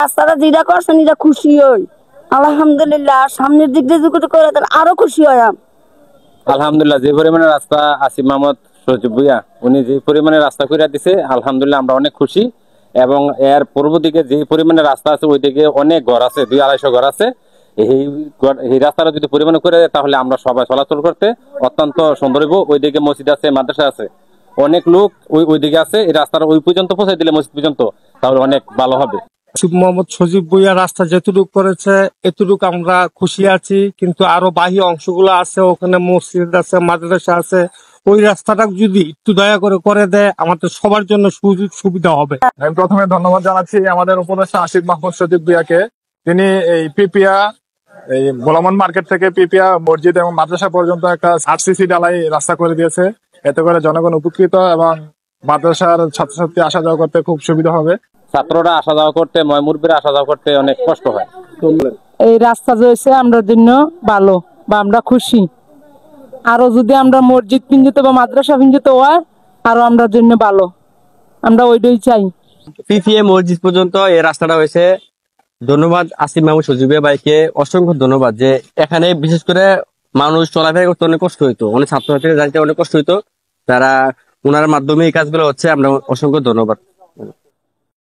রাস্তাটা যেটা করছেন এটা খুশি হই আলহামদুলিল্লাহ। সামনের দিক দিয়ে যদি করে দেন আরো খুশি হয়। আলহামদুলিল্লাহ, যে পরিমাণে রাস্তা আসিফ মাহমুদ সজীব ভুঁইয়া উনি যে পরিমাণে রাস্তা করে দিছে আলহামদুলিল্লাহ আমরা অনেক খুশি। এবং এর পূর্ব দিকে যে পরিমাণে রাস্তা আছে ওইদিকে অনেক ঘর আছে, 200-250 ঘর আছে। এই রাস্তাটা যদি পরিমাণে করে দেয় তাহলে আমরা সবাই চলাচল করতে অত্যন্ত সুন্দর হইব। ওইদিকে মসজিদ আছে, মাদ্রাসা আছে, অনেক লোক ওইদিকে আছে। এই রাস্তাটা ওই পর্যন্ত পৌঁছে দিলে মসজিদ পর্যন্ত তাহলে অনেক ভালো হবে। আসিফ মোহাম্মদ সজীব ভুঁইয়া রাস্তা যেটুকু করেছে এতটুকু আমরা খুশি আছি, কিন্তু আরো বাকি অংশগুলো আছে, ওখানে মসজিদ আছে, মাদ্রাসা আছে, ওই রাস্তাটা যদি একটু দয়া করে দেয় আমাদের সবার জন্য সুযোগ সুবিধা হবে। আমি প্রথমে ধন্যবাদ জানাচ্ছি আমাদের উপদেষ্টা আসিফ মাহমুদ সজীব ভুঁইয়াকে। তিনি এই পিপিয়া এই ভোলামন মার্কেট থেকে পিপিয়া মসজিদ এবং মাদ্রাসা পর্যন্ত একটা আরসিসি ঢালাই রাস্তা করে দিয়েছে। এতে করে জনগণ উপকৃত এবং মাদ্রাসার ছাত্রছাত্রী আসা যাওয়া করতে খুব সুবিধা হবে। ছাত্ররা আসা যাওয়া করতে, মুরব্বীরা আসা যাওয়া করতে অনেক কষ্ট হয়। এই রাস্তা হয়েছে আমরা জন্য ভালো বা আমরা খুশি। আরো যদি আমরা মসজিদ পিঞ্জিত বা মাদ্রাসা পিঞ্জিত হয় আরো আমরা জন্য ভালো, আমরা ওইটাই চাই। পিপিএ মসজিদ পর্যন্ত এই রাস্তাটা হয়েছে। ধন্যবাদ আসিফ মাহমুদ সজীব ভাইকে, অসংখ্য ধন্যবাদ। যে এখানে বিশেষ করে মানুষ চলাফেরা করতে অনেক কষ্ট হইতো, অনেক ছাত্রছাত্রীরা যাইতে অনেক কষ্ট হইতো, তারা ওনার মাধ্যমে এই কাজগুলো হচ্ছে। আমরা অসংখ্য ধন্যবাদ।